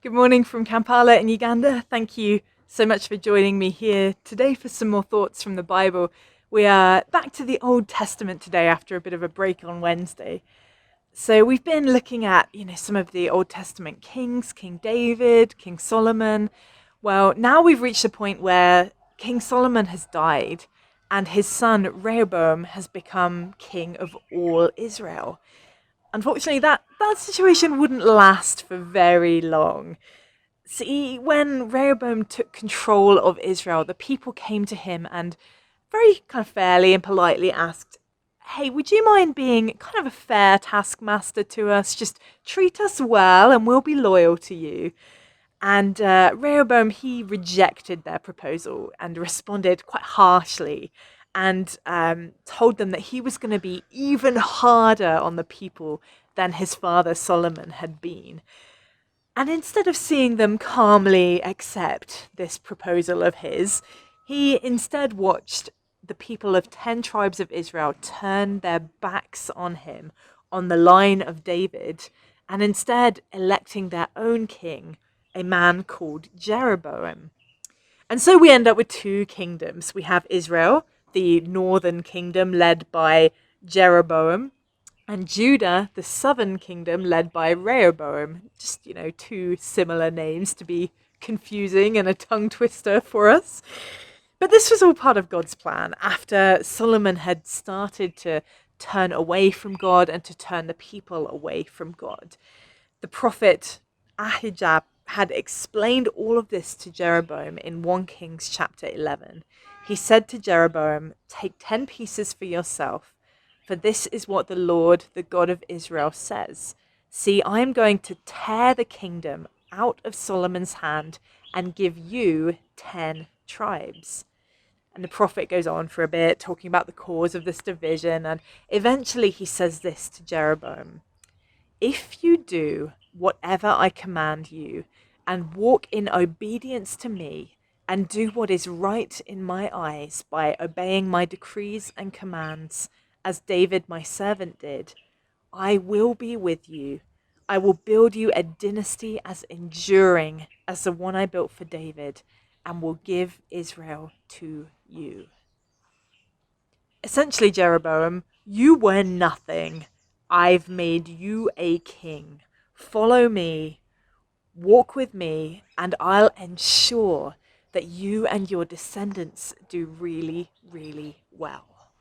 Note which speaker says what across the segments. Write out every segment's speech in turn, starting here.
Speaker 1: Good morning from Kampala in Uganda. Thank you so much for joining me here today for some more thoughts from the Bible. We are back to the Old Testament today after a bit of a break on Wednesday. So we've been looking at, some of the Old Testament kings, King David, King Solomon. Well, now we've reached a point where King Solomon has died and his son Rehoboam has become king of all Israel. Unfortunately, that situation wouldn't last for very long. See, when Rehoboam took control of Israel, the people came to him and very kind of fairly and politely asked, "Hey, would you mind being kind of a fair taskmaster to us? Just treat us well and we'll be loyal to you." And Rehoboam, he rejected their proposal and responded quite harshly and told them that he was going to be even harder on the people than his father Solomon had been. And instead of seeing them calmly accept this proposal of his, he instead watched the people of 10 tribes of Israel turn their backs on him, on the line of David, and instead electing their own king, a man called Jeroboam. And so we end up with two kingdoms. We have Israel, the northern kingdom led by Jeroboam, and Judah, the southern kingdom, led by Rehoboam. Just, two similar names to be confusing and a tongue twister for us. But this was all part of God's plan after Solomon had started to turn away from God and to turn the people away from God. The prophet Ahijah had explained all of this to Jeroboam in 1 Kings chapter 11. He said to Jeroboam, "Take 10 pieces for yourself, for this is what the Lord, the God of Israel, says. See, I am going to tear the kingdom out of Solomon's hand and give you 10 tribes." And the prophet goes on for a bit, talking about the cause of this division, and eventually he says this to Jeroboam: "If you do whatever I command you, and walk in obedience to me, and do what is right in my eyes by obeying my decrees and commands, as David my servant did, I will be with you. I will build you a dynasty as enduring as the one I built for David, and will give Israel to you." Essentially, Jeroboam, you were nothing. I've made you a king. Follow me, walk with me, and I'll ensure that you and your descendants do really, really well.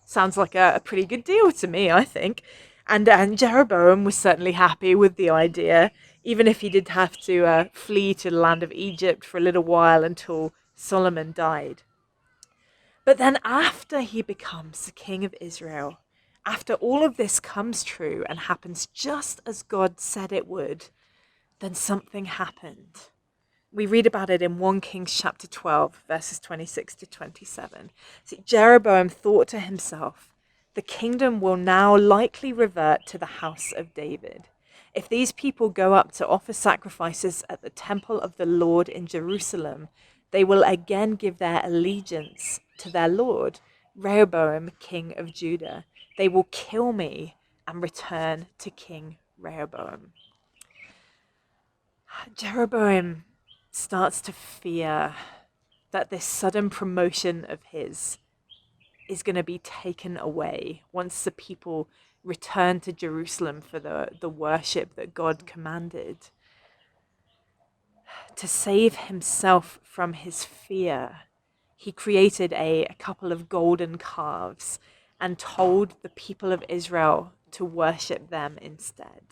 Speaker 1: Sounds like a pretty good deal to me, I think. And Jeroboam was certainly happy with the idea, even if he did have to flee to the land of Egypt for a little while until Solomon died. But then, after he becomes the king of Israel, after all of this comes true and happens just as God said it would, then something happened. We read about it in 1 Kings chapter 12, verses 26 to 27. See, Jeroboam thought to himself, "The kingdom will now likely revert to the house of David. If these people go up to offer sacrifices at the temple of the Lord in Jerusalem, they will again give their allegiance to their Lord, Rehoboam, king of Judah. They will kill me and return to King Rehoboam." Jeroboam starts to fear that this sudden promotion of his is going to be taken away once the people return to Jerusalem for the worship that God commanded. To save himself from his fear, he created a couple of golden calves and told the people of Israel to worship them instead.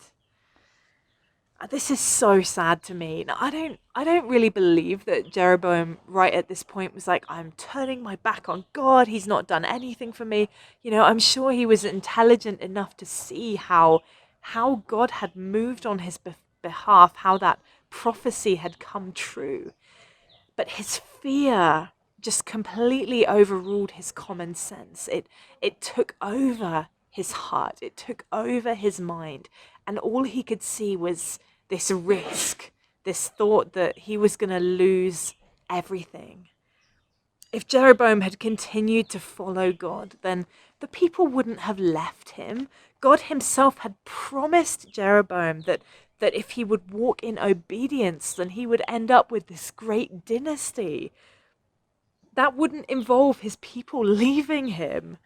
Speaker 1: This is so sad to me. Now, I don't really believe that Jeroboam right at this point was like, "I'm turning my back on God. He's not done anything for me." I'm sure he was intelligent enough to see how God had moved on his behalf, how that prophecy had come true. But his fear just completely overruled his common sense. It took over his heart. It took over his mind, and all he could see was this risk, this thought that he was going to lose everything. If Jeroboam had continued to follow God, then the people wouldn't have left him. God himself had promised Jeroboam that if he would walk in obedience, then he would end up with this great dynasty. That wouldn't involve his people leaving him.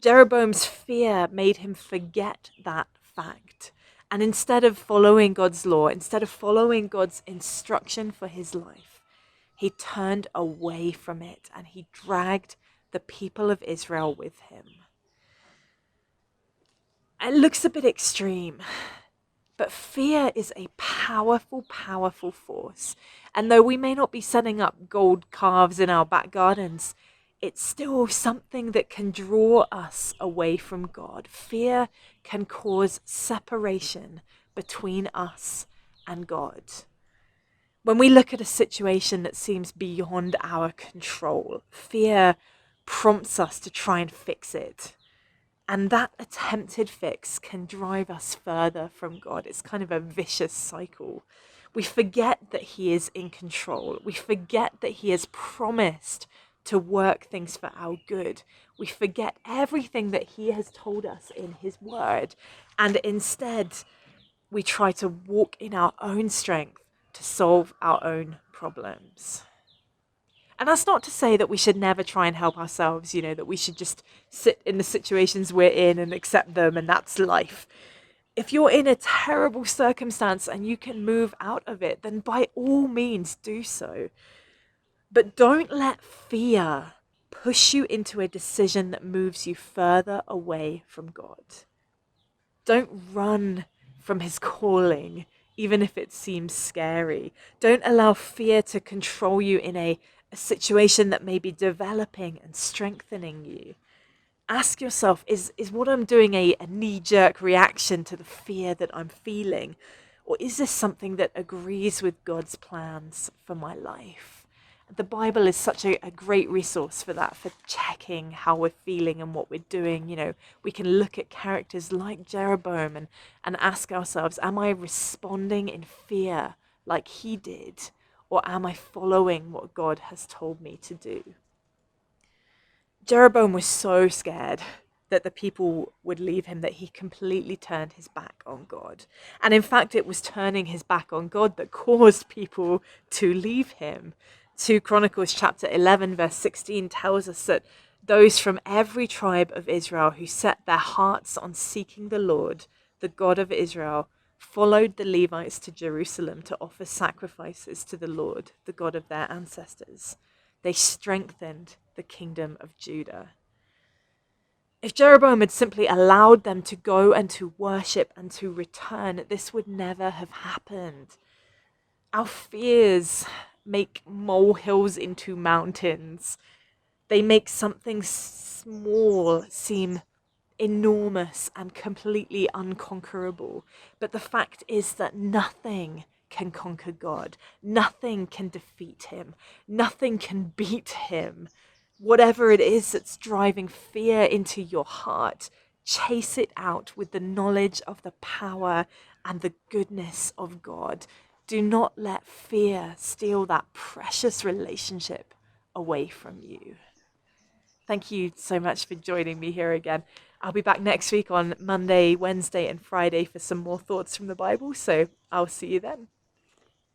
Speaker 1: Jeroboam's fear made him forget that fact. And instead of following God's law, instead of following God's instruction for his life, he turned away from it and he dragged the people of Israel with him. It looks a bit extreme, but fear is a powerful, powerful force. And though we may not be setting up gold calves in our back gardens, it's still something that can draw us away from God. Fear can cause separation between us and God. When we look at a situation that seems beyond our control, fear prompts us to try and fix it. And that attempted fix can drive us further from God. It's kind of a vicious cycle. We forget that He is in control. We forget that He has promised to work things for our good. We forget everything that He has told us in His word. And instead, we try to walk in our own strength to solve our own problems. And that's not to say that we should never try and help ourselves, that we should just sit in the situations we're in and accept them, and that's life. If you're in a terrible circumstance and you can move out of it, then by all means do so. But don't let fear push you into a decision that moves you further away from God. Don't run from His calling, even if it seems scary. Don't allow fear to control you in a situation that may be developing and strengthening you. Ask yourself, is what I'm doing a knee-jerk reaction to the fear that I'm feeling? Or is this something that agrees with God's plans for my life? The Bible is such a great resource for that, for checking how we're feeling and what we're doing. We can look at characters like Jeroboam and ask ourselves, am I responding in fear like he did? Or am I following what God has told me to do? Jeroboam was so scared that the people would leave him that he completely turned his back on God. And in fact, it was turning his back on God that caused people to leave him. 2 Chronicles chapter 11 verse 16 tells us that those from every tribe of Israel who set their hearts on seeking the Lord, the God of Israel, followed the Levites to Jerusalem to offer sacrifices to the Lord, the God of their ancestors. They strengthened the kingdom of Judah. If Jeroboam had simply allowed them to go and to worship and to return, this would never have happened. Our fears make molehills into mountains. They make something small seem enormous and completely unconquerable. But the fact is that nothing can conquer God. Nothing can defeat him. Nothing can beat him. Whatever it is that's driving fear into your heart, chase it out with the knowledge of the power and the goodness of God. Do not let fear steal that precious relationship away from you. Thank you so much for joining me here again. I'll be back next week on Monday, Wednesday, and Friday for some more thoughts from the Bible, so I'll see you then.